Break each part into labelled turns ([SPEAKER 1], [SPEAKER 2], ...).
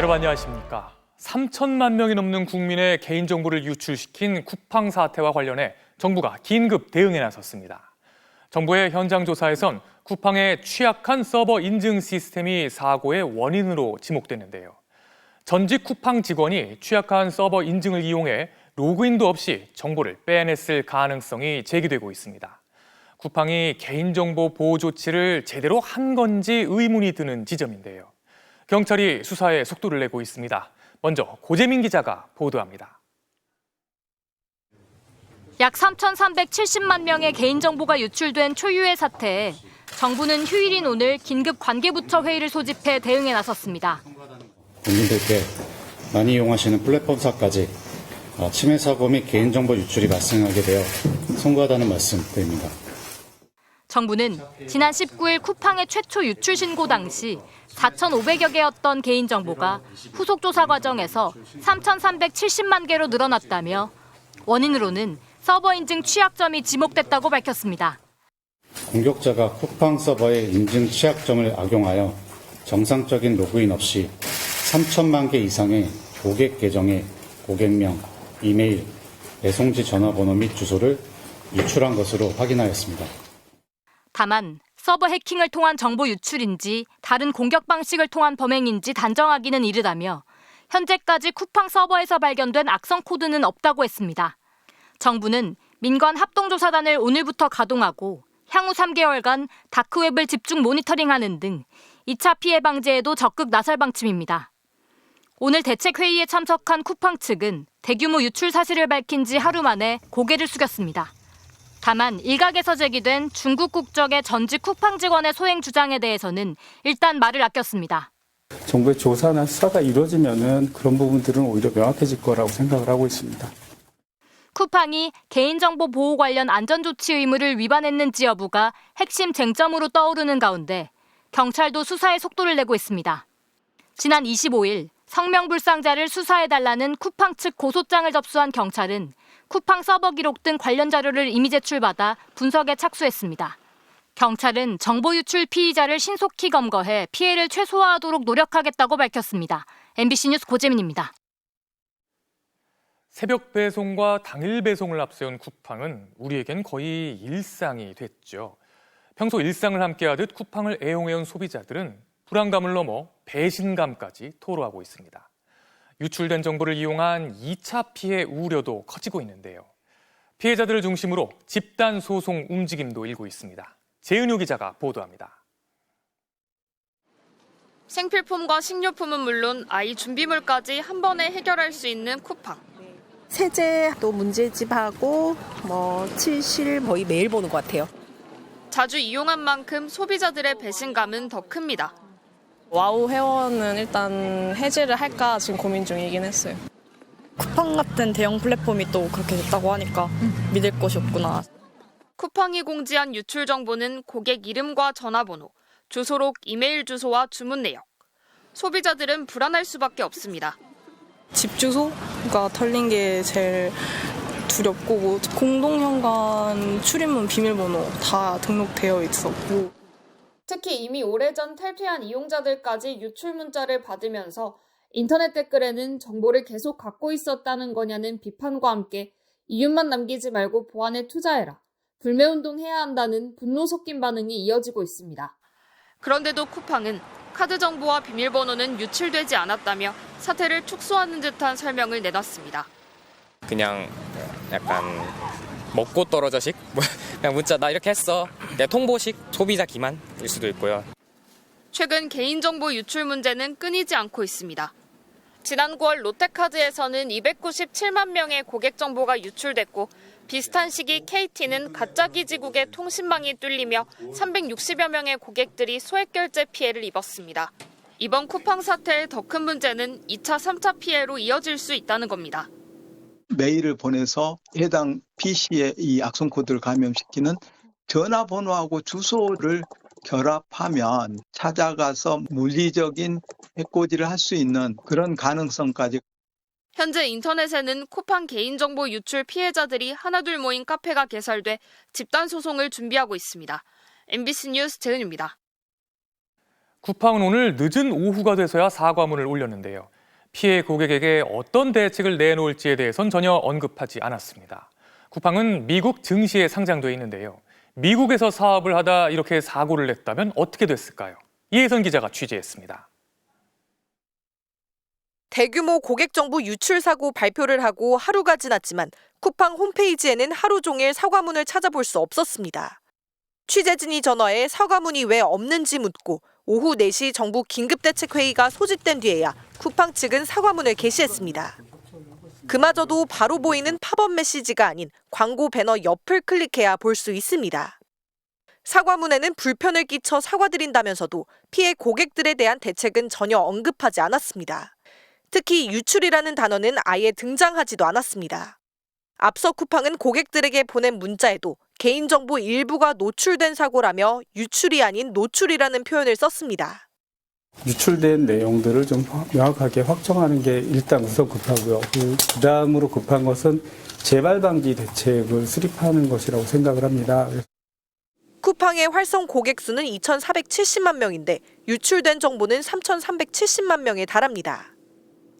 [SPEAKER 1] 여러분 안녕하십니까. 3천만 명이 넘는 국민의 개인정보를 유출시킨 쿠팡 사태와 관련해 정부가 긴급 대응에 나섰습니다. 정부의 현장 조사에선 쿠팡의 취약한 서버 인증 시스템이 사고의 원인으로 지목됐는데요. 전직 쿠팡 직원이 취약한 서버 인증을 이용해 로그인도 없이 정보를 빼냈을 가능성이 제기되고 있습니다. 쿠팡이 개인정보 보호 조치를 제대로 한 건지 의문이 드는 지점인데요. 경찰이 수사에 속도를 내고 있습니다. 먼저 고재민 기자가 보도합니다.
[SPEAKER 2] 약 3,370만 명의 개인정보가 유출된 초유의 사태에 정부는 휴일인 오늘 긴급 관계부처 회의를 소집해 대응에 나섰습니다.
[SPEAKER 3] 국민들께 많이 이용하시는 플랫폼사까지 침해 사고 및 개인정보 유출이 발생하게 되어 송구하다는 말씀 드립니다.
[SPEAKER 2] 정부는 지난 19일 쿠팡의 최초 유출 신고 당시 4,500여 개였던 개인정보가 후속 조사 과정에서 3,370만 개로 늘어났다며 원인으로는 서버 인증 취약점이 지목됐다고 밝혔습니다.
[SPEAKER 3] 공격자가 쿠팡 서버의 인증 취약점을 악용하여 정상적인 로그인 없이 3천만 개 이상의 고객 계정의 고객명, 이메일, 배송지 전화번호 및 주소를 유출한 것으로 확인하였습니다.
[SPEAKER 2] 다만 서버 해킹을 통한 정보 유출인지 다른 공격 방식을 통한 범행인지 단정하기는 이르다며 현재까지 쿠팡 서버에서 발견된 악성 코드는 없다고 했습니다. 정부는 민관 합동조사단을 오늘부터 가동하고 향후 3개월간 다크웹을 집중 모니터링하는 등 2차 피해 방지에도 적극 나설 방침입니다. 오늘 대책회의에 참석한 쿠팡 측은 대규모 유출 사실을 밝힌 지 하루 만에 고개를 숙였습니다. 다만 일각에서 제기된 중국 국적의 전직 쿠팡 직원의 소행 주장에 대해서는 일단 말을 아꼈습니다.
[SPEAKER 4] 정부의 조사나 수사가 이루어지면은 그런 부분들은 오히려 명확해질 거라고 생각을 하고 있습니다.
[SPEAKER 2] 쿠팡이 개인정보 보호 관련 안전조치 의무를 위반했는지 여부가 핵심 쟁점으로 떠오르는 가운데 경찰도 수사에 속도를 내고 있습니다. 지난 25일 성명불상자를 수사해달라는 쿠팡 측 고소장을 접수한 경찰은 쿠팡 서버 기록 등 관련 자료를 이미 제출받아 분석에 착수했습니다. 경찰은 정보 유출 피의자를 신속히 검거해 피해를 최소화하도록 노력하겠다고 밝혔습니다. MBC 뉴스 고재민입니다.
[SPEAKER 1] 새벽 배송과 당일 배송을 앞세운 쿠팡은 우리에겐 거의 일상이 됐죠. 평소 일상을 함께하듯 쿠팡을 애용해온 소비자들은 불안감을 넘어 배신감까지 토로하고 있습니다. 유출된 정보를 이용한 2차 피해 우려도 커지고 있는데요. 피해자들을 중심으로 집단 소송 움직임도 일고 있습니다. 재은유 기자가 보도합니다.
[SPEAKER 5] 생필품과 식료품은 물론 아이 준비물까지 한 번에 해결할 수 있는 쿠팡.
[SPEAKER 6] 세제도 문제집하고 칠실 거의 매일 보는 것 같아요.
[SPEAKER 5] 자주 이용한 만큼 소비자들의 배신감은 더 큽니다.
[SPEAKER 7] 와우 회원은 일단 해지를 할까 지금 고민 중이긴 했어요. 쿠팡 같은 대형 플랫폼이 또 그렇게 됐다고 하니까 믿을 것이 없구나.
[SPEAKER 5] 쿠팡이 공지한 유출 정보는 고객 이름과 전화번호, 주소록 이메일 주소와 주문 내역. 소비자들은 불안할 수밖에 없습니다.
[SPEAKER 7] 집 주소가 털린 게 제일 두렵고 공동현관 출입문 비밀번호 다 등록되어 있었고
[SPEAKER 5] 특히 이미 오래전 탈퇴한 이용자들까지 유출 문자를 받으면서 인터넷 댓글에는 정보를 계속 갖고 있었다는 거냐는 비판과 함께 이윤만 남기지 말고 보안에 투자해라, 불매운동 해야 한다는 분노 섞인 반응이 이어지고 있습니다. 그런데도 쿠팡은 카드 정보와 비밀번호는 유출되지 않았다며 사태를 축소하는 듯한 설명을 내놨습니다.
[SPEAKER 8] 그냥 약간 먹고 떨어져식? 그냥 문자 나 이렇게 했어. 내 통보식 소비자 기만일 수도 있고요.
[SPEAKER 5] 최근 개인정보 유출 문제는 끊이지 않고 있습니다. 지난 9월 롯데카드에서는 297만 명의 고객 정보가 유출됐고 비슷한 시기 KT는 가짜 기지국의 통신망이 뚫리며 360여 명의 고객들이 소액 결제 피해를 입었습니다. 이번 쿠팡 사태의 더 큰 문제는 2차, 3차 피해로 이어질 수 있다는 겁니다.
[SPEAKER 9] 메일을 보내서 해당 PC에 이 악성 코드를 감염시키는 전화번호하고 주소를 결합하면 찾아가서 물리적인 해코지를 할 수 있는 그런 가능성까지.
[SPEAKER 5] 현재 인터넷에는 쿠팡 개인정보 유출 피해자들이 하나둘 모인 카페가 개설돼 집단 소송을 준비하고 있습니다. MBC 뉴스 재은입니다.
[SPEAKER 1] 쿠팡은 오늘 늦은 오후가 돼서야 사과문을 올렸는데요. 피해 고객에게 어떤 대책을 내놓을지에 대해선 전혀 언급하지 않았습니다. 쿠팡은 미국 증시에 상장돼 있는데요. 미국에서 사업을 하다 이렇게 사고를 냈다면 어떻게 됐을까요? 이혜선 기자가 취재했습니다.
[SPEAKER 10] 대규모 고객 정보 유출 사고 발표를 하고 하루가 지났지만 쿠팡 홈페이지에는 하루 종일 사과문을 찾아볼 수 없었습니다. 취재진이 전화해 사과문이 왜 없는지 묻고 오후 4시 정부 긴급대책회의가 소집된 뒤에야 쿠팡 측은 사과문을 게시했습니다. 그마저도 바로 보이는 팝업 메시지가 아닌 광고 배너 옆을 클릭해야 볼 수 있습니다. 사과문에는 불편을 끼쳐 사과드린다면서도 피해 고객들에 대한 대책은 전혀 언급하지 않았습니다. 특히 유출이라는 단어는 아예 등장하지도 않았습니다. 앞서 쿠팡은 고객들에게 보낸 문자에도 개인정보 일부가 노출된 사고라며 유출이 아닌 노출이라는 표현을 썼습니다.
[SPEAKER 4] 유출된 내용들을 좀 명확하게 확정하는 게 일단 우선 급하고요. 그다음으로 급한 것은 재발 방지 대책을 수립하는 것이라고 생각을 합니다.
[SPEAKER 10] 쿠팡의 활성 고객 수는 2,470만 명인데 유출된 정보는 3,370만 명에 달합니다.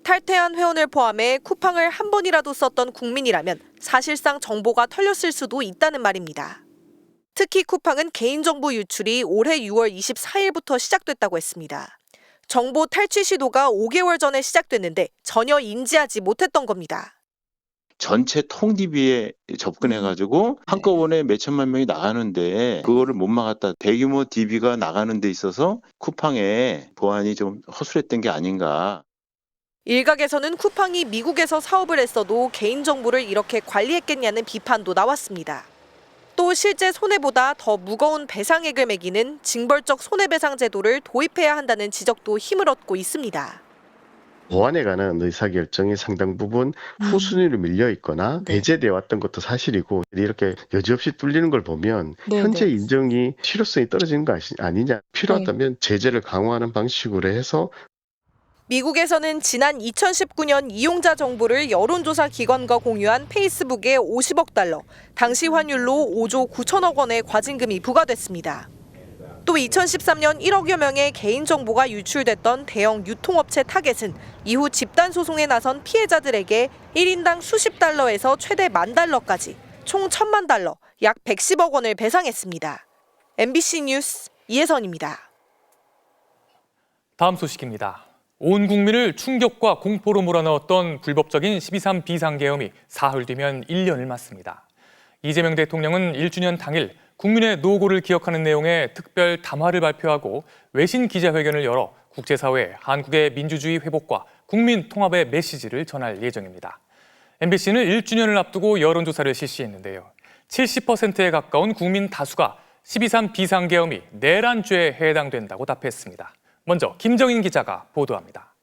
[SPEAKER 10] 탈퇴한 회원을 포함해 쿠팡을 한 번이라도 썼던 국민이라면 사실상 정보가 털렸을 수도 있다는 말입니다. 특히 쿠팡은 개인정보 유출이 올해 6월 24일부터 시작됐다고 했습니다. 정보 탈취 시도가 5개월 전에 시작됐는데 전혀 인지하지 못했던 겁니다.
[SPEAKER 11] 전체 통 DB에 접근해가지고 한꺼번에 몇 천만 명이 나가는데 그거를 못 막았다. 대규모 DB가 나가는 데 있어서 쿠팡의 보안이 좀 허술했던 게 아닌가.
[SPEAKER 10] 일각에서는 쿠팡이 미국에서 사업을 했어도 개인정보를 이렇게 관리했겠냐는 비판도 나왔습니다. 또 실제 손해보다 더 무거운 배상액을 매기는 징벌적 손해배상 제도를 도입해야 한다는 지적도 힘을 얻고 있습니다.
[SPEAKER 12] 보안에 관한 의사결정이 상당 부분 후순위로 밀려 있거나 배제되어 왔던 것도 사실이고 이렇게 여지없이 뚫리는 걸 보면 현재 인정이 실효성이 떨어지는 거 아니냐. 필요하다면 제재를 강화하는 방식으로 해서
[SPEAKER 10] 미국에서는 지난 2019년 이용자 정보를 여론조사 기관과 공유한 페이스북에 50억 달러, 당시 환율로 5조 9천억 원의 과징금이 부과됐습니다. 또 2013년 1억여 명의 개인정보가 유출됐던 대형 유통업체 타겟은 이후 집단소송에 나선 피해자들에게 1인당 수십 달러에서 최대 10,000달러까지 총 1,000만 달러, 약 110억 원을 배상했습니다. MBC 뉴스 이혜선입니다.
[SPEAKER 1] 다음 소식입니다. 온 국민을 충격과 공포로 몰아넣었던 불법적인 12.3 비상계엄이 사흘 뒤면 1년을 맞습니다. 이재명 대통령은 1주년 당일 국민의 노고를 기억하는 내용의 특별 담화를 발표하고 외신 기자회견을 열어 국제사회에 한국의 민주주의 회복과 국민 통합의 메시지를 전할 예정입니다. MBC는 1주년을 앞두고 여론조사를 실시했는데요. 70%에 가까운 국민 다수가 12.3 비상계엄이 내란죄에 해당된다고 답했습니다. 먼저 김정인 기자가 보도합니다.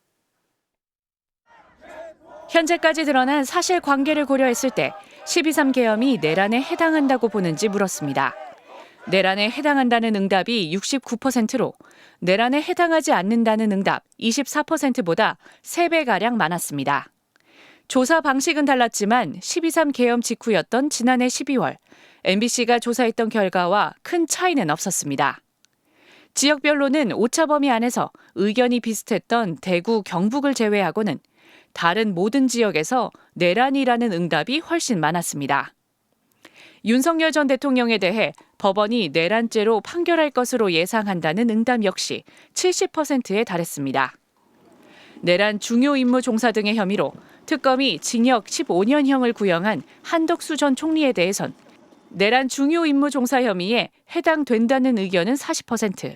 [SPEAKER 13] 현재까지 드러난 사실관계를 고려했을 때 12.3 계엄이 내란에 해당한다고 보는지 물었습니다. 내란에 해당한다는 응답이 69%로 내란에 해당하지 않는다는 응답 24%보다 3배가량 많았습니다. 조사 방식은 달랐지만 12.3 계엄 직후였던 지난해 12월 MBC가 조사했던 결과와 큰 차이는 없었습니다. 지역별로는 오차범위 안에서 의견이 비슷했던 대구, 경북을 제외하고는 다른 모든 지역에서 내란이라는 응답이 훨씬 많았습니다. 윤석열 전 대통령에 대해 법원이 내란죄로 판결할 것으로 예상한다는 응답 역시 70%에 달했습니다. 내란 중요 임무 종사 등의 혐의로 특검이 징역 15년형을 구형한 한덕수 전 총리에 대해선 내란 중요 임무 종사 혐의에 해당된다는 의견은 40%,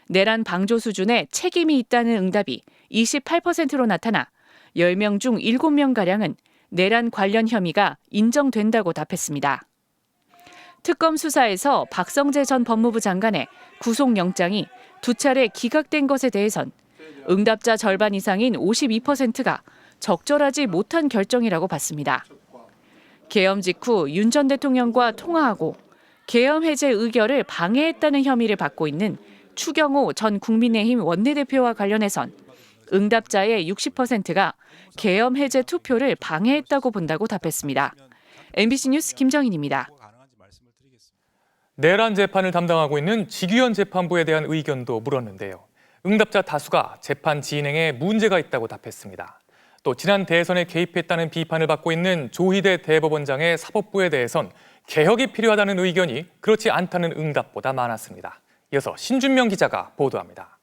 [SPEAKER 13] 내란 방조 수준의 책임이 있다는 응답이 28%로 나타나 10명 중 7명가량은 내란 관련 혐의가 인정된다고 답했습니다. 특검 수사에서 박성재 전 법무부 장관의 구속영장이 2차례 기각된 것에 대해선 응답자 절반 이상인 52%가 적절하지 못한 결정이라고 봤습니다. 계엄 직후 윤 전 대통령과 통화하고 계엄 해제 의결을 방해했다는 혐의를 받고 있는 추경호 전 국민의힘 원내대표와 관련해선 응답자의 60%가 계엄 해제 투표를 방해했다고 본다고 답했습니다. MBC 뉴스 김정인입니다.
[SPEAKER 1] 내란 재판을 담당하고 있는 직위원 재판부에 대한 의견도 물었는데요. 응답자 다수가 재판 진행에 문제가 있다고 답했습니다. 또 지난 대선에 개입했다는 비판을 받고 있는 조희대 대법원장의 사법부에 대해선 개혁이 필요하다는 의견이 그렇지 않다는 응답보다 많았습니다. 이어서 신준명 기자가 보도합니다.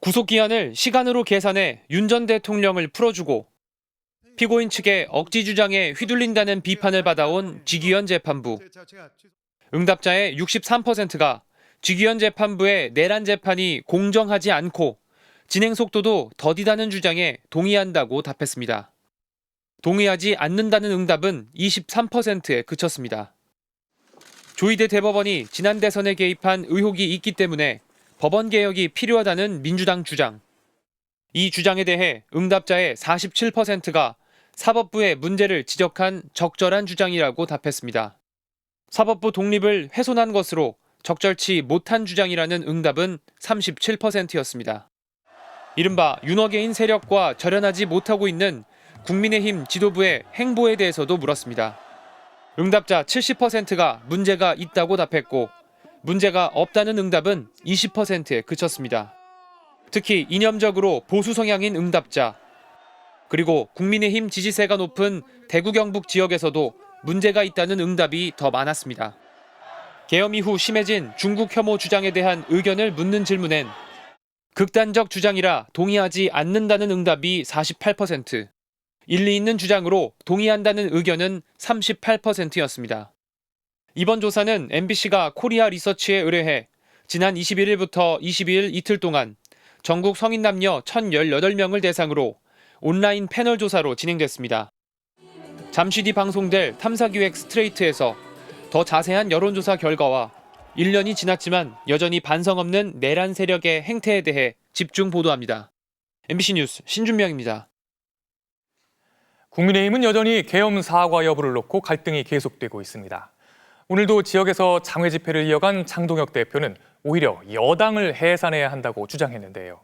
[SPEAKER 14] 구속기한을 시간으로 계산해 윤 전 대통령을 풀어주고 피고인 측의 억지 주장에 휘둘린다는 비판을 받아온 지기현 재판부. 응답자의 63%가 지기현 재판부의 내란 재판이 공정하지 않고 진행 속도도 더디다는 주장에 동의한다고 답했습니다. 동의하지 않는다는 응답은 23%에 그쳤습니다. 조희대 대법원이 지난 대선에 개입한 의혹이 있기 때문에 법원 개혁이 필요하다는 민주당 주장. 이 주장에 대해 응답자의 47%가 사법부의 문제를 지적한 적절한 주장이라고 답했습니다. 사법부 독립을 훼손한 것으로 적절치 못한 주장이라는 응답은 37%였습니다. 이른바 윤어게인 세력과 절연하지 못하고 있는 국민의힘 지도부의 행보에 대해서도 물었습니다. 응답자 70%가 문제가 있다고 답했고 문제가 없다는 응답은 20%에 그쳤습니다. 특히 이념적으로 보수 성향인 응답자, 그리고 국민의힘 지지세가 높은 대구 경북 지역에서도 문제가 있다는 응답이 더 많았습니다. 계엄 이후 심해진 중국 혐오 주장에 대한 의견을 묻는 질문엔 극단적 주장이라 동의하지 않는다는 응답이 48%, 일리 있는 주장으로 동의한다는 의견은 38%였습니다. 이번 조사는 MBC가 코리아 리서치에 의뢰해 지난 21일부터 22일 이틀 동안 전국 성인 남녀 1,018명을 대상으로 온라인 패널 조사로 진행됐습니다. 잠시 뒤 방송될 탐사기획 스트레이트에서 더 자세한 여론조사 결과와 1년이 지났지만 여전히 반성 없는 내란 세력의 행태에 대해 집중 보도합니다. MBC 뉴스 신준명입니다.
[SPEAKER 1] 국민의힘은 여전히 계엄 사과 여부를 놓고 갈등이 계속되고 있습니다. 오늘도 지역에서 장외 집회를 이어간 장동혁 대표는 오히려 여당을 해산해야 한다고 주장했는데요.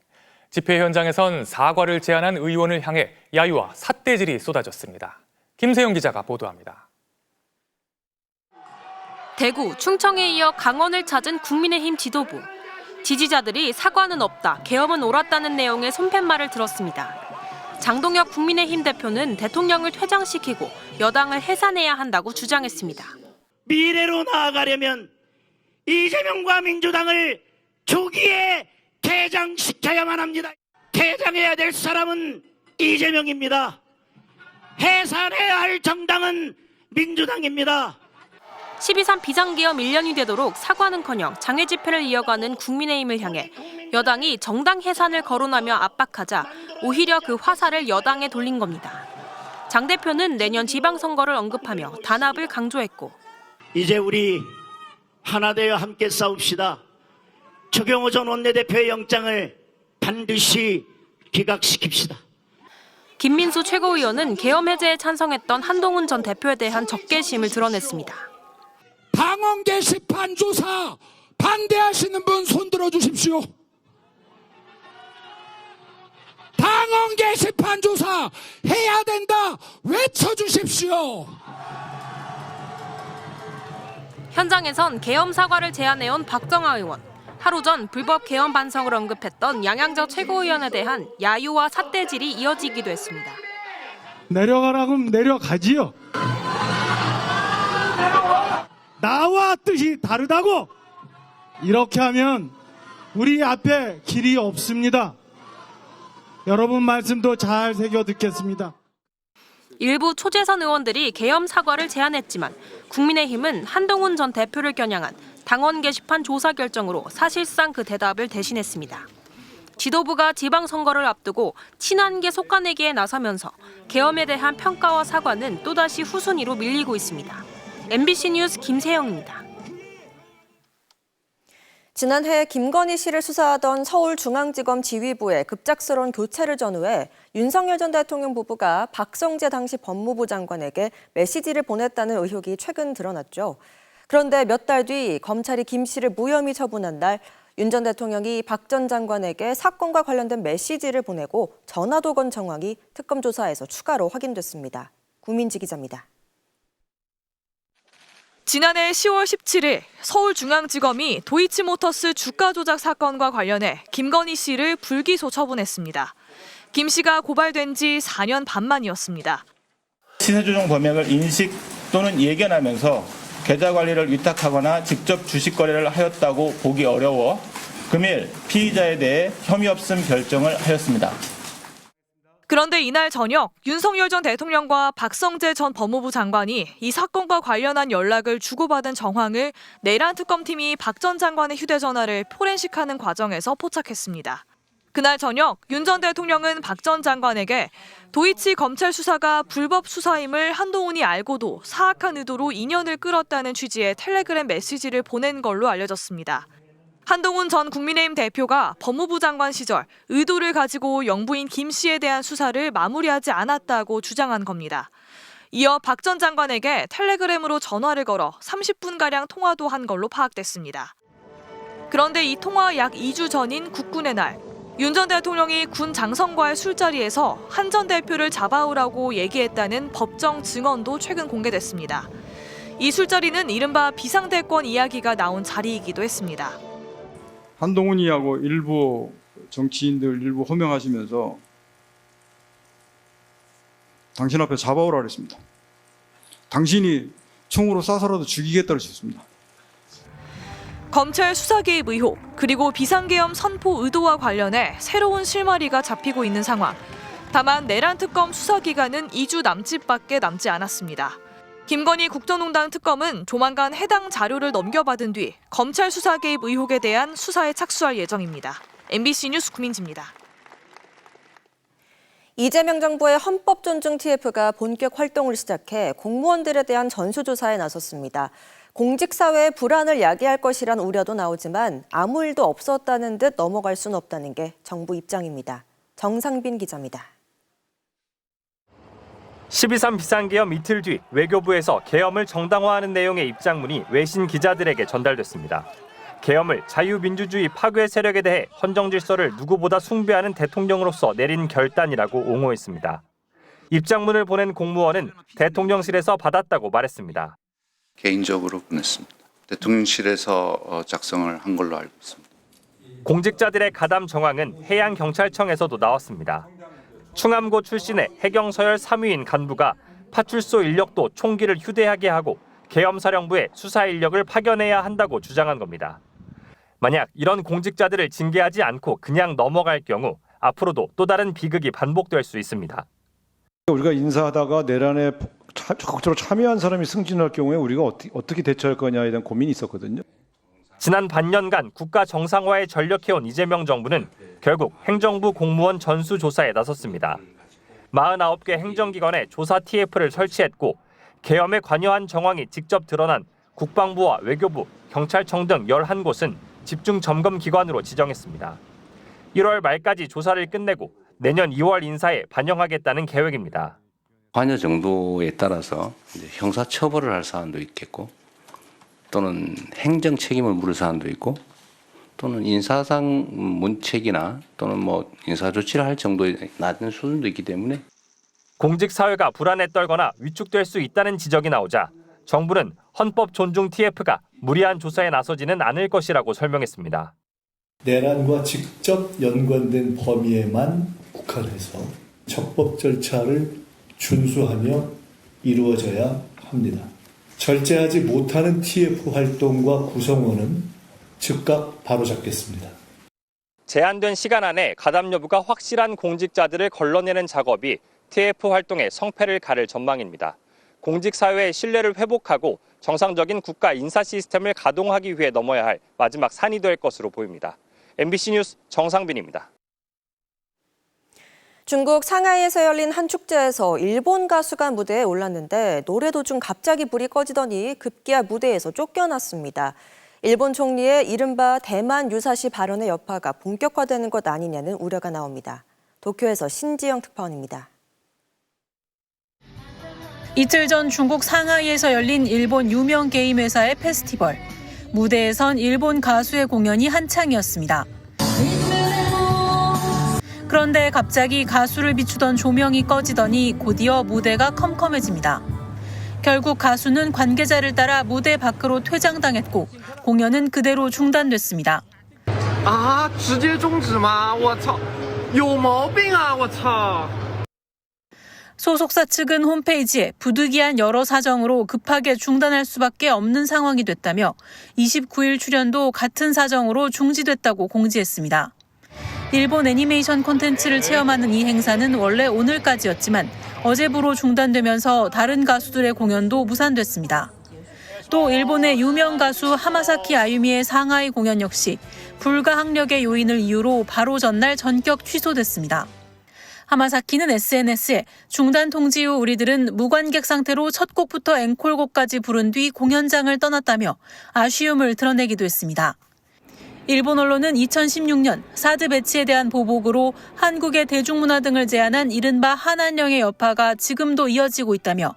[SPEAKER 1] 집회 현장에선 사과를 제안한 의원을 향해 야유와 삿대질이 쏟아졌습니다. 김세영 기자가 보도합니다.
[SPEAKER 2] 대구, 충청에 이어 강원을 찾은 국민의힘 지도부. 지지자들이 사과는 없다, 계엄은 옳았다는 내용의 손팻말을 들었습니다. 장동혁 국민의힘 대표는 대통령을 퇴장시키고 여당을 해산해야 한다고 주장했습니다.
[SPEAKER 15] 미래로 나아가려면 이재명과 민주당을 조기에 퇴장시켜야만 합니다. 퇴장해야 될 사람은 이재명입니다. 해산해야 할 정당은 민주당입니다.
[SPEAKER 2] 12.3 비상계엄 1년이 되도록 사과는커녕 장외 집회를 이어가는 국민의힘을 향해 여당이 정당 해산을 거론하며 압박하자 오히려 그 화살을 여당에 돌린 겁니다. 장 대표는 내년 지방선거를 언급하며 단합을 강조했고
[SPEAKER 15] 이제 우리 하나 되어 함께 싸웁시다. 추경호 전 원내대표의 영장을 반드시 기각시킵시다.
[SPEAKER 2] 김민수 최고위원은 계엄 해제에 찬성했던 한동훈 전 대표에 대한 적개심을 드러냈습니다.
[SPEAKER 16] 당원 게시판 조사 반대하시는 분 손들어 주십시오. 당원 게시판 조사 해야 된다 외쳐주십시오.
[SPEAKER 2] 현장에선 계엄 사과를 제안해온 박정아 의원, 하루 전 불법 계엄 반성을 언급했던 양양저 최고위원에 대한 야유와 삿대질이 이어지기도 했습니다.
[SPEAKER 16] 내려가라면 내려가지요. 나와 뜻이 다르다고 이렇게 하면 우리 앞에 길이 없습니다. 여러분 말씀도 잘 새겨 듣겠습니다.
[SPEAKER 2] 일부 초재선 의원들이 계엄 사과를 제안했지만 국민의힘은 한동훈 전 대표를 겨냥한 당원 게시판 조사 결정으로 사실상 그 대답을 대신했습니다. 지도부가 지방선거를 앞두고 친한계 속가내기에 나서면서 계엄에 대한 평가와 사과는 또다시 후순위로 밀리고 있습니다. MBC 뉴스 김세영입니다.
[SPEAKER 17] 지난해 김건희 씨를 수사하던 서울중앙지검 지휘부의 급작스러운 교체를 전후해 윤석열 전 대통령 부부가 박성재 당시 법무부 장관에게 메시지를 보냈다는 의혹이 최근 드러났죠. 그런데 몇 달 뒤 검찰이 김 씨를 무혐의 처분한 날 윤 전 대통령이 박 전 장관에게 사건과 관련된 메시지를 보내고 전화도 건 정황이 특검 조사에서 추가로 확인됐습니다. 구민지 기자입니다.
[SPEAKER 18] 지난해 10월 17일 서울중앙지검이 도이치모터스 주가 조작 사건과 관련해 김건희 씨를 불기소 처분했습니다. 김 씨가 고발된 지 4년 반 만이었습니다.
[SPEAKER 19] 시세 조정 범행을 인식 또는 예견하면서 계좌 관리를 위탁하거나 직접 주식 거래를 하였다고 보기 어려워 금일 피의자에 대해 혐의 없음 결정을 하였습니다.
[SPEAKER 18] 그런데 이날 저녁 윤석열 전 대통령과 박성재 전 법무부 장관이 이 사건과 관련한 연락을 주고받은 정황을 내란 특검팀이 박 전 장관의 휴대전화를 포렌식하는 과정에서 포착했습니다. 그날 저녁 윤 전 대통령은 박 전 장관에게 도이치 검찰 수사가 불법 수사임을 한동훈이 알고도 사악한 의도로 인연을 끌었다는 취지의 텔레그램 메시지를 보낸 걸로 알려졌습니다. 한동훈 전 국민의힘 대표가 법무부 장관 시절 의도를 가지고 영부인 김 씨에 대한 수사를 마무리하지 않았다고 주장한 겁니다. 이어 박 전 장관에게 텔레그램으로 전화를 걸어 30분가량 통화도 한 걸로 파악됐습니다. 그런데 이 통화 약 2주 전인 국군의 날, 윤 전 대통령이 군 장성과의 술자리에서 한 전 대표를 잡아오라고 얘기했다는 법정 증언도 최근 공개됐습니다. 이 술자리는 이른바 비상대권 이야기가 나온 자리이기도 했습니다.
[SPEAKER 20] 한동훈이하고 일부 정치인들 일부 호명하시면서 당신 앞에 잡아오라 그랬습니다. 당신이 총으로 쏴서라도 죽이겠다고 했습니다.
[SPEAKER 18] 검찰 수사 개입 의혹, 그리고 비상계엄 선포 의도와 관련해 새로운 실마리가 잡히고 있는 상황. 다만 내란 특검 수사 기간은 2주 남짓밖에 남지 않았습니다. 김건희 국정농단 특검은 조만간 해당 자료를 넘겨받은 뒤 검찰 수사 개입 의혹에 대한 수사에 착수할 예정입니다. MBC 뉴스 구민지입니다.
[SPEAKER 17] 이재명 정부의 헌법 존중 TF가 본격 활동을 시작해 공무원들에 대한 전수조사에 나섰습니다. 공직사회의 불안을 야기할 것이란 우려도 나오지만 아무 일도 없었다는 듯 넘어갈 수는 없다는 게 정부 입장입니다. 정상빈 기자입니다.
[SPEAKER 21] 12.3 비상계엄 이틀 뒤 외교부에서 계엄을 정당화하는 내용의 입장문이 외신 기자들에게 전달됐습니다. 계엄을 자유민주주의 파괴 세력에 대해 헌정질서를 누구보다 숭배하는 대통령으로서 내린 결단이라고 옹호했습니다. 입장문을 보낸 공무원은 대통령실에서 받았다고 말했습니다.
[SPEAKER 22] 개인적으로 보냈습니다. 대통령실에서 작성을 한 걸로 알고 있습니다.
[SPEAKER 21] 공직자들의 가담 정황은 해양경찰청에서도 나왔습니다. 충암고 출신의 해경서열 3위인 간부가 파출소 인력도 총기를 휴대하게 하고 계엄사령부에 수사 인력을 파견해야 한다고 주장한 겁니다. 만약 이런 공직자들을 징계하지 않고 그냥 넘어갈 경우 앞으로도 또 다른 비극이 반복될 수 있습니다.
[SPEAKER 23] 우리가 인사하다가 내란에 적극적으로 참여한 사람이 승진할 경우에 우리가 어떻게 대처할 거냐에 대한 고민이 있었거든요.
[SPEAKER 21] 지난 반년간 국가 정상화에 전력해온 이재명 정부는 결국 행정부 공무원 전수조사에 나섰습니다. 49개 행정기관에 조사 TF를 설치했고 계엄에 관여한 정황이 직접 드러난 국방부와 외교부, 경찰청 등 11곳은 집중 점검 기관으로 지정했습니다. 1월 말까지 조사를 끝내고 내년 2월 인사에 반영하겠다는 계획입니다.
[SPEAKER 24] 관여 정도에 따라서 형사 처벌을 할 사안도 있겠고 또는 행정 책임을 물을 사안도 있고 또는 인사상 문책이나 또는 인사 조치를 할 정도의 낮은 수준도 있기 때문에
[SPEAKER 21] 공직 사회가 불안에 떨거나 위축될 수 있다는 지적이 나오자 정부는 헌법 존중 TF가 무리한 조사에 나서지는 않을 것이라고 설명했습니다.
[SPEAKER 25] 내란과 직접 연관된 범위에만 국한해서 적법 절차를 준수하며 이루어져야 합니다. 절제하지 못하는 TF 활동과 구성원은 즉각 바로잡겠습니다.
[SPEAKER 21] 제한된 시간 안에 가담 여부가 확실한 공직자들을 걸러내는 작업이 TF 활동의 성패를 가를 전망입니다. 공직사회의 신뢰를 회복하고 정상적인 국가 인사 시스템을 가동하기 위해 넘어야 할 마지막 산이 될 것으로 보입니다. MBC 뉴스 정상빈입니다.
[SPEAKER 17] 중국 상하이에서 열린 한 축제에서 일본 가수가 무대에 올랐는데 노래 도중 갑자기 불이 꺼지더니 급기야 무대에서 쫓겨났습니다. 일본 총리의 이른바 대만 유사시 발언의 여파가 본격화되는 것 아니냐는 우려가 나옵니다. 도쿄에서 신지영 특파원입니다.
[SPEAKER 26] 이틀 전 중국 상하이에서 열린 일본 유명 게임 회사의 페스티벌. 무대에선 일본 가수의 공연이 한창이었습니다. 그런데 갑자기 가수를 비추던 조명이 꺼지더니 곧이어 무대가 컴컴해집니다. 결국 가수는 관계자를 따라 무대 밖으로 퇴장당했고 공연은 그대로 중단됐습니다.
[SPEAKER 3] 直接终止吗？我操，有毛病啊！我操。
[SPEAKER 26] 소속사 측은 홈페이지에 부득이한 여러 사정으로 급하게 중단할 수밖에 없는 상황이 됐다며 29일 출연도 같은 사정으로 중지됐다고 공지했습니다. 일본 애니메이션 콘텐츠를 체험하는 이 행사는 원래 오늘까지였지만 어제부로 중단되면서 다른 가수들의 공연도 무산됐습니다. 또 일본의 유명 가수 하마사키 아유미의 상하이 공연 역시 불가항력의 요인을 이유로 바로 전날 전격 취소됐습니다. 하마사키는 SNS에 중단 통지 후 우리들은 무관객 상태로 첫 곡부터 앵콜곡까지 부른 뒤 공연장을 떠났다며 아쉬움을 드러내기도 했습니다. 일본 언론은 2016년 사드 배치에 대한 보복으로 한국의 대중문화 등을 제한한 이른바 한한령의 여파가 지금도 이어지고 있다며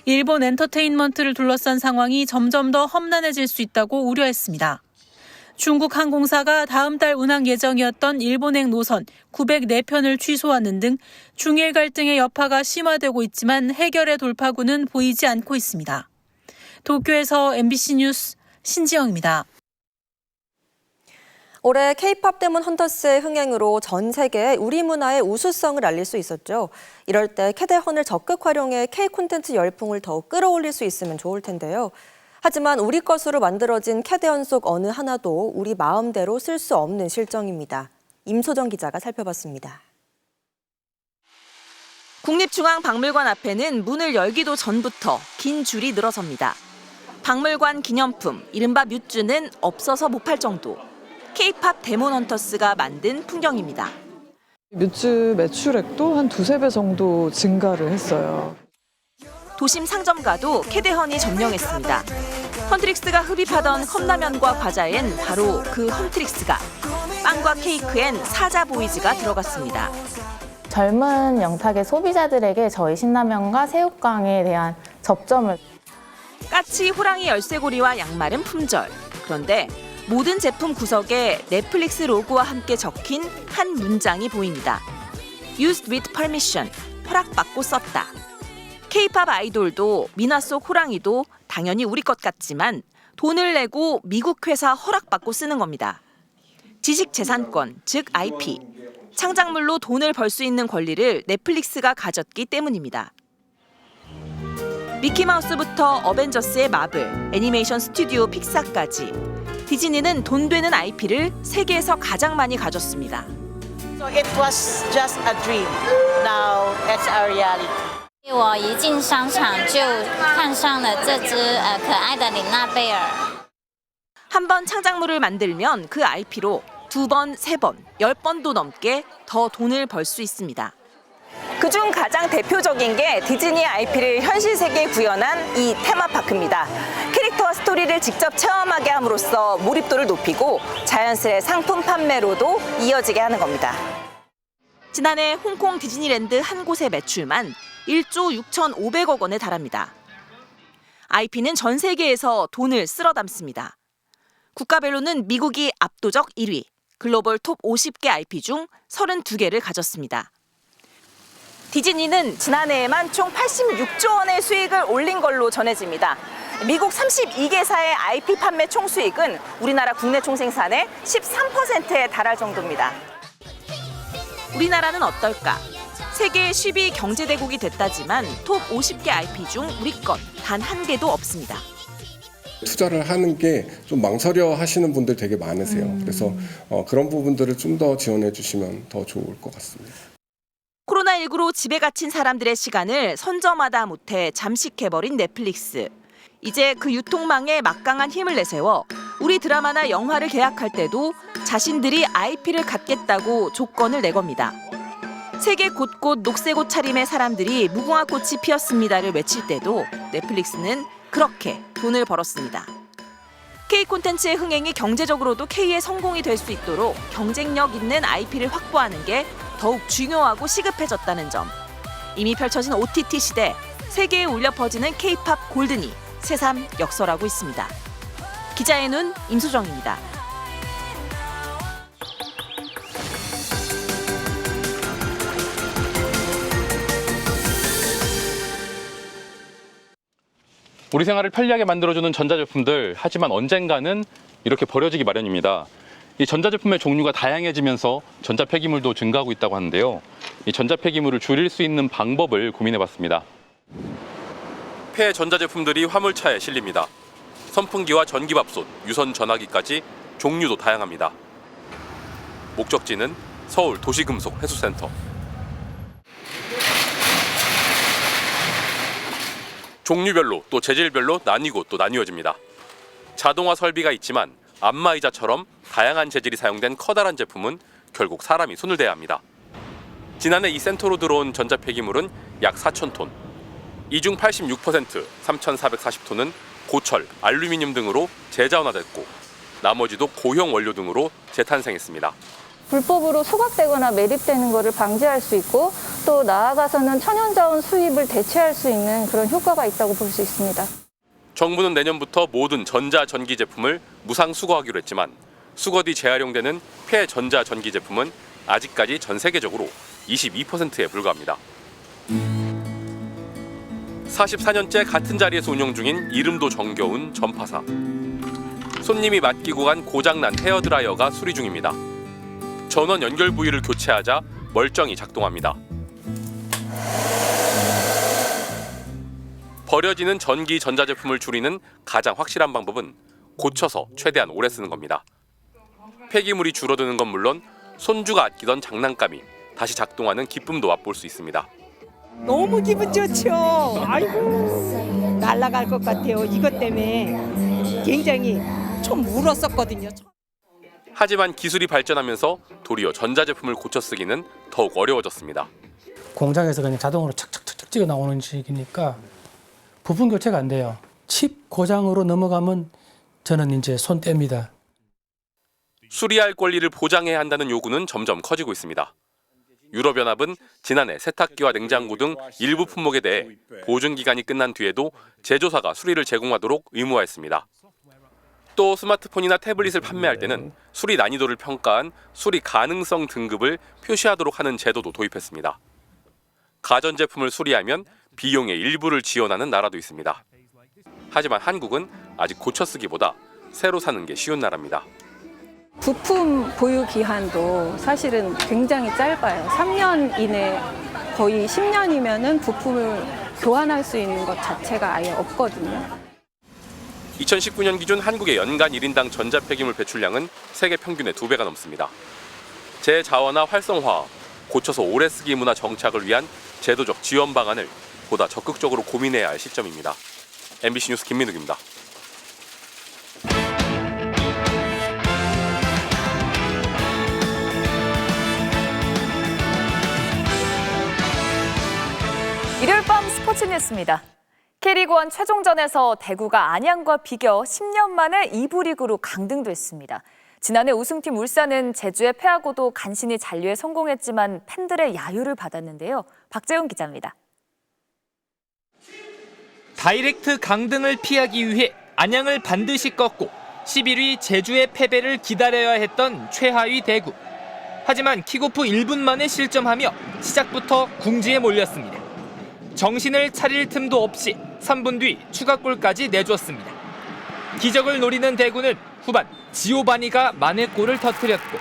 [SPEAKER 26] 일본 엔터테인먼트를 둘러싼 상황이 점점 더 험난해질 수 있다고 우려했습니다. 중국 항공사가 다음 달 운항 예정이었던 일본행 노선 904편을 취소하는 등 중일 갈등의 여파가 심화되고 있지만 해결의 돌파구는 보이지 않고 있습니다. 도쿄에서 MBC 뉴스 신지영입니다.
[SPEAKER 17] 올해 K-팝 데몬 헌터스의 흥행으로 전 세계에 우리 문화의 우수성을 알릴 수 있었죠. 이럴 때 캐대헌을 적극 활용해 K-콘텐츠 열풍을 더욱 끌어올릴 수 있으면 좋을 텐데요. 하지만 우리 것으로 만들어진 캐대헌 속 어느 하나도 우리 마음대로 쓸 수 없는 실정입니다. 임소정 기자가 살펴봤습니다.
[SPEAKER 10] 국립중앙박물관 앞에는 문을 열기도 전부터 긴 줄이 늘어섭니다. 박물관 기념품, 이른바 뮤즈는 없어서 못 팔 정도. K-팝 데몬 헌터스가 만든 풍경입니다.
[SPEAKER 5] 뮤즈 매출액도 한 2~3배 정도 증가를 했어요.
[SPEAKER 10] 도심 상점가도 캐대헌이 점령했습니다. 헌트릭스가 흡입하던 컵라면과 과자엔 바로 그 헌트릭스가, 빵과 케이크엔 사자 보이즈가 들어갔습니다.
[SPEAKER 6] 젊은 영탁의 소비자들에게 저희 신라면과 새우깡에 대한 접점을.
[SPEAKER 10] 까치 호랑이 열쇠고리와 양말은 품절. 그런데 모든 제품 구석에 넷플릭스 로고와 함께 적힌 한 문장이 보입니다. Used with permission, 허락받고 썼다. K-팝 아이돌도 미나 속 호랑이도 당연히 우리 것 같지만 돈을 내고 미국 회사 허락받고 쓰는 겁니다. 지식재산권, 즉 IP, 창작물로 돈을 벌 수 있는 권리를 넷플릭스가 가졌기 때문입니다. 미키마우스부터 어벤져스의 마블, 애니메이션 스튜디오 픽사까지 디즈니는 돈 되는 IP를 세계에서 가장 많이 가졌습니다.
[SPEAKER 7] So it was just a dream. Now it's our reality.
[SPEAKER 6] 我一进商场就看上了这只可爱的琳娜贝尔。
[SPEAKER 10] 한 번 창작물을 만들면 그 IP로 2번, 3번, 10번도 넘게 더 돈을 벌 수 있습니다. 그중 가장 대표적인 게 디즈니 IP를 현실 세계에 구현한 이 테마파크입니다. 캐릭터와 스토리를 직접 체험하게 함으로써 몰입도를 높이고 자연스레 상품 판매로도 이어지게 하는 겁니다. 지난해 홍콩 디즈니랜드 한 곳의 매출만 1조 6,500억 원에 달합니다. IP는 전 세계에서 돈을 쓸어 담습니다. 국가별로는 미국이 압도적 1위, 글로벌 톱 50개 IP 중 32개를 가졌습니다. 디즈니는 지난해에만 총 86조 원의 수익을 올린 걸로 전해집니다. 미국 32개사의 IP 판매 총 수익은 우리나라 국내 총생산의 13%에 달할 정도입니다. 우리나라는 어떨까? 세계 10위 경제대국이 됐다지만 톱 50개 IP 중 우리 것 단 한 개도 없습니다.
[SPEAKER 8] 투자를 하는 게 좀 망설여 하시는 분들 되게 많으세요. 그래서 그런 부분들을 좀 더 지원해 주시면 더 좋을 것 같습니다.
[SPEAKER 10] 코로나19로 집에 갇힌 사람들의 시간을 선점하다 못해 잠식해버린 넷플릭스. 이제 그 유통망에 막강한 힘을 내세워 우리 드라마나 영화를 계약할 때도 자신들이 IP를 갖겠다고 조건을 내겁니다. 세계 곳곳 녹색 옷 차림의 사람들이 무궁화 꽃이 피었습니다를 외칠 때도 넷플릭스는 그렇게 돈을 벌었습니다. K 콘텐츠의 흥행이 경제적으로도 K의 성공이 될 수 있도록 경쟁력 있는 IP를 확보하는 게 더욱 중요하고 시급해졌다는 점. 이미 펼쳐진 OTT 시대, 세계에 울려 퍼지는 K-팝 골든이 새삼 역설하고 있습니다. 기자의 눈 임소정입니다.
[SPEAKER 4] 우리 생활을 편리하게 만들어주는 전자제품들, 하지만 언젠가는 이렇게 버려지기 마련입니다. 이 전자제품의 종류가 다양해지면서 전자폐기물도 증가하고 있다고 하는데요. 이 전자폐기물을 줄일 수 있는 방법을 고민해봤습니다.
[SPEAKER 9] 폐 전자제품들이 화물차에 실립니다. 선풍기와 전기밥솥, 유선 전화기까지 종류도 다양합니다. 목적지는 서울 도시금속 회수센터. 종류별로 또 재질별로 나뉘고 또 나뉘어집니다. 자동화 설비가 있지만 안마의자처럼 다양한 재질이 사용된 커다란 제품은 결국 사람이 손을 대야 합니다. 지난해 이 센터로 들어온 전자폐기물은 약 4,000톤. 이 중 86%, 3,440톤은 고철, 알루미늄 등으로 재자원화됐고 나머지도 고형 원료 등으로 재탄생했습니다.
[SPEAKER 11] 불법으로 소각되거나 매립되는 것을 방지할 수 있고 또 나아가서는 천연자원 수입을 대체할 수 있는 그런 효과가 있다고 볼 수 있습니다.
[SPEAKER 9] 정부는 내년부터 모든 전자전기 제품을 무상 수거하기로 했지만 수거 뒤 재활용되는 폐 전자전기 제품은 아직까지 전 세계적으로 22%에 불과합니다. 44년째 같은 자리에서 운영 중인 이름도 정겨운 전파사. 손님이 맡기고 간 고장난 헤어드라이어가 수리 중입니다. 전원 연결 부위를 교체하자 멀쩡히 작동합니다. 버려지는 전기 전자제품을 줄이는 가장 확실한 방법은 고쳐서 최대한 오래 쓰는 겁니다. 폐기물이 줄어드는 건 물론 손주가 아끼던 장난감이 다시 작동하는 기쁨도 맛볼 수 있습니다.
[SPEAKER 12] 너무 기분 좋죠. 아이고 날아갈 것 같아요. 이것 때문에 굉장히 좀 울었었거든요.
[SPEAKER 9] 하지만 기술이 발전하면서 도리어 전자제품을 고쳐 쓰기는 더욱 어려워졌습니다.
[SPEAKER 13] 공장에서 그냥 자동으로 착착착착 찍어 나오는 식이니까 부품 교체가 안 돼요. 칩 고장으로 넘어가면 저는 이제 손 뗍니다.
[SPEAKER 9] 수리할 권리를 보장해야 한다는 요구는 점점 커지고 있습니다. 유럽연합은 지난해 세탁기와 냉장고 등 일부 품목에 대해 보증기간이 끝난 뒤에도 제조사가 수리를 제공하도록 의무화했습니다. 또 스마트폰이나 태블릿을 판매할 때는 수리 난이도를 평가한 수리 가능성 등급을 표시하도록 하는 제도도 도입했습니다. 가전제품을 수리하면 비용의 일부를 지원하는 나라도 있습니다. 하지만 한국은 아직 고쳐 쓰기보다 새로 사는 게 쉬운 나라입니다.
[SPEAKER 11] 부품 보유 기한도 사실은 굉장히 짧아요. 3년 이내 거의 10년이면은 부품을 교환할 수 있는 것 자체가 아예 없거든요.
[SPEAKER 9] 2019년 기준 한국의 연간 1인당 전자폐기물 배출량은 세계 평균의 2배가 넘습니다. 재자원화 활성화, 고쳐서 오래 쓰기 문화 정착을 위한 제도적 지원 방안을 보다 적극적으로 고민해야 할 시점입니다. MBC 뉴스 김민욱입니다.
[SPEAKER 14] 일요일 밤 스포츠 뉴스입니다. K리그1 최종전에서 대구가 안양과 비겨 10년 만에 2부 리그로 강등됐습니다. 지난해 우승팀 울산은 제주에 패하고도 간신히 잔류에 성공했지만 팬들의 야유를 받았는데요. 박재훈 기자입니다.
[SPEAKER 27] 다이렉트 강등을 피하기 위해 안양을 반드시 꺾고 11위 제주의 패배를 기다려야 했던 최하위 대구. 하지만 킥오프 1분 만에 실점하며 시작부터 궁지에 몰렸습니다. 정신을 차릴 틈도 없이 3분 뒤 추가골까지 내줬습니다. 기적을 노리는 대구는 후반 지오바니가 만회골을 터뜨렸고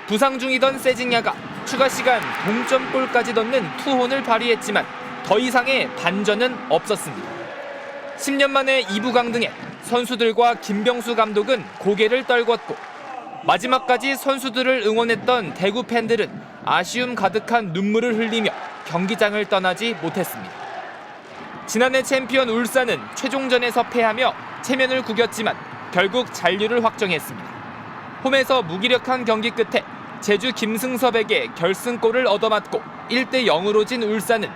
[SPEAKER 27] 부상 중이던 세징야가 추가 시간 동점골까지 넣는 투혼을 발휘했지만 더 이상의 반전은 없었습니다. 10년 만에 2부 강등에 선수들과 김병수 감독은 고개를 떨궜고 마지막까지 선수들을 응원했던 대구 팬들은 아쉬움 가득한 눈물을 흘리며 경기장을 떠나지 못했습니다. 지난해 챔피언 울산은 최종전에서 패하며 체면을 구겼지만 결국 잔류를 확정했습니다. 홈에서 무기력한 경기 끝에 제주 김승섭에게 결승골을 얻어맞고 1대0으로 진 울산은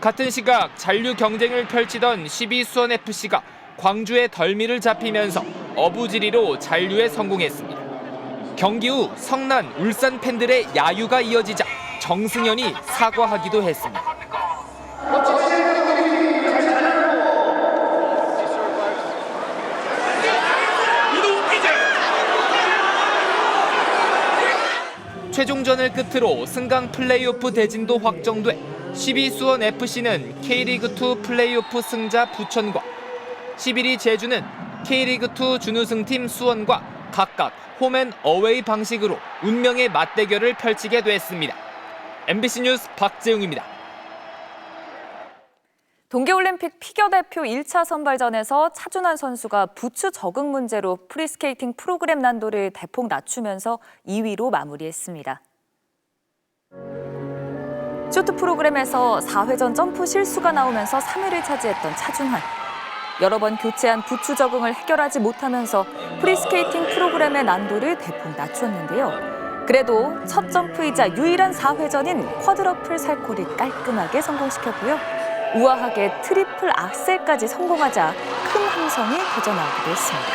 [SPEAKER 27] 같은 시각 잔류 경쟁을 펼치던 12 수원FC가 광주의 덜미를 잡히면서 어부지리로 잔류에 성공했습니다. 경기 후 성난 울산 팬들의 야유가 이어지자 정승현이 사과하기도 했습니다. 최종전을 끝으로 승강 플레이오프 대진도 확정돼 12 수원 FC는 K리그2 플레이오프 승자 부천과 11위 제주는 K리그2 준우승팀 수원과 각각 홈앤어웨이 방식으로 운명의 맞대결을 펼치게 됐습니다. MBC 뉴스 박재웅입니다.
[SPEAKER 14] 동계올림픽 피겨 대표 1차 선발전에서 차준환 선수가 부츠 적응 문제로 프리스케이팅 프로그램 난도를 대폭 낮추면서 2위로 마무리했습니다. 쇼트 프로그램에서 4회전 점프 실수가 나오면서 3위를 차지했던 차준환. 여러 번 교체한 부츠 적응을 해결하지 못하면서 프리스케이팅 프로그램의 난도를 대폭 낮췄는데요. 그래도 첫 점프이자 유일한 4회전인 쿼드러플 살코를 깔끔하게 성공시켰고요. 우아하게 트리플 악셀까지 성공하자 큰 함성이 터져나오기도 했습니다.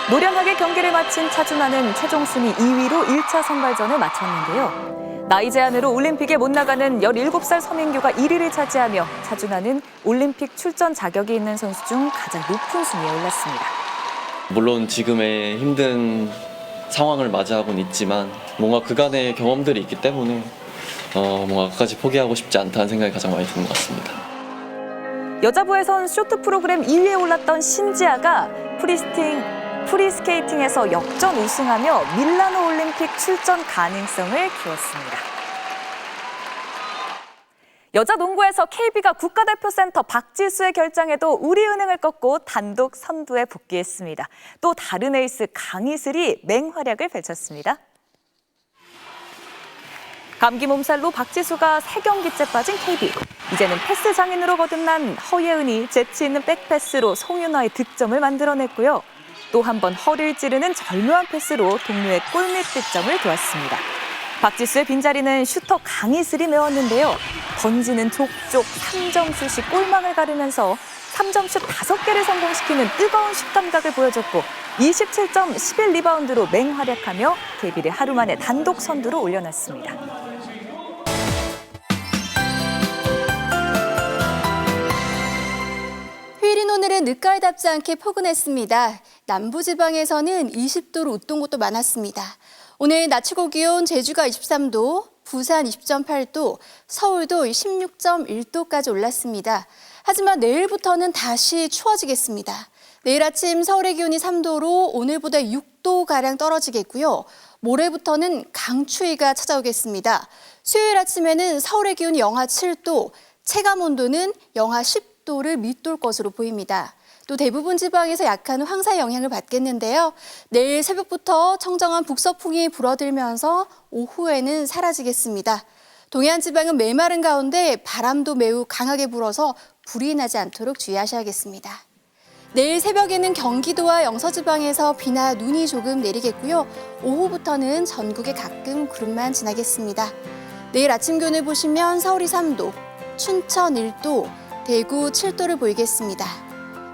[SPEAKER 14] 노련하게 경기를 마친 차준환은 최종 순위 2위로 1차 선발전을 마쳤는데요. 나이 제한으로 올림픽에 못 나가는 17살 서민규가 1위를 차지하며 차준환은 올림픽 출전 자격이 있는 선수 중 가장 높은 순위에 올랐습니다.
[SPEAKER 1] 물론 지금의 힘든 상황을 맞이하고는 있지만 뭔가 그간의 경험들이 있기 때문에 뭔가 끝까지 포기하고 싶지 않다는 생각이 가장 많이 드는 것 같습니다.
[SPEAKER 14] 여자부에선 쇼트 프로그램 2위에 올랐던 신지아가 프리스케이팅에서 역전 우승하며 밀라노 올림픽 출전 가능성을 키웠습니다. 여자 농구에서 KB가 국가대표센터 박지수의 결장에도 우리은행을 꺾고 단독 선두에 복귀했습니다. 또 다른 에이스 강희슬이 맹활약을 펼쳤습니다. 감기 몸살로 박지수가 3경기째 빠진 KB. 이제는 패스 장인으로 거듭난 허예은이 재치 있는 백패스로 송윤아의 득점을 만들어냈고요. 또 한 번 허리를 찌르는 절묘한 패스로 동료의 골밑 득점을 도왔습니다. 박지수의 빈자리는 슈터 강희슬이 메웠는데요. 던지는 족족 3점슛이 골망을 가르면서 3점슛 5개를 성공시키는 뜨거운 슛 감각을 보여줬고 27점 11리바운드로 맹활약하며 KB를 하루 만에 단독 선두로 올려놨습니다.
[SPEAKER 2] 휴일인 오늘은 늦가을답지 않게 포근했습니다. 남부지방에서는 20도로 웃돈 곳도 많았습니다. 오늘 낮 최고 기온 제주가 23도, 부산 20.8도, 서울도 16.1도까지 올랐습니다. 하지만 내일부터는 다시 추워지겠습니다. 내일 아침 서울의 기온이 3도로 오늘보다 6도가량 떨어지겠고요. 모레부터는 강추위가 찾아오겠습니다. 수요일 아침에는 서울의 기온이 영하 7도, 체감온도는 영하 10도를 밑돌 것으로 보입니다. 또 대부분 지방에서 약한 황사의 영향을 받겠는데요. 내일 새벽부터 청정한 북서풍이 불어들면서 오후에는 사라지겠습니다. 동해안 지방은 메마른 가운데 바람도 매우 강하게 불어서 불이 나지 않도록 주의하셔야겠습니다. 내일 새벽에는 경기도와 영서지방에서 비나 눈이 조금 내리겠고요. 오후부터는 전국에 가끔 구름만 지나겠습니다. 내일 아침 기온을 보시면 서울이 3도, 춘천 1도, 대구 7도를 보이겠습니다.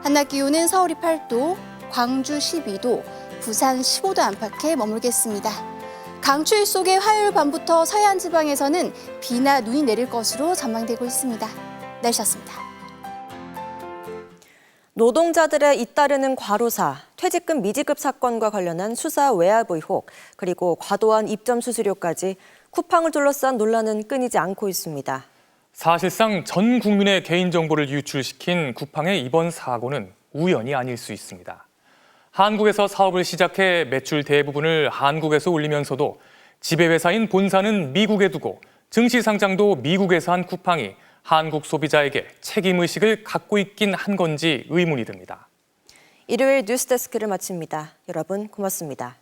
[SPEAKER 2] 한낮 기온은 서울이 8도, 광주 12도, 부산 15도 안팎에 머물겠습니다. 강추위 속에 화요일 밤부터 서해안 지방에서는 비나 눈이 내릴 것으로 전망되고 있습니다. 날씨였습니다.
[SPEAKER 17] 노동자들의 잇따르는 과로사, 퇴직금 미지급 사건과 관련한 수사 외압 의혹, 그리고 과도한 입점 수수료까지 쿠팡을 둘러싼 논란은 끊이지 않고 있습니다.
[SPEAKER 15] 사실상 전 국민의 개인정보를 유출시킨 쿠팡의 이번 사고는 우연이 아닐 수 있습니다. 한국에서 사업을 시작해 매출 대부분을 한국에서 올리면서도 지배회사인 본사는 미국에 두고 증시 상장도 미국에서 한 쿠팡이 한국 소비자에게 책임의식을 갖고 있긴 한 건지 의문이 듭니다.
[SPEAKER 17] 일요일 뉴스데스크를 마칩니다. 여러분 고맙습니다.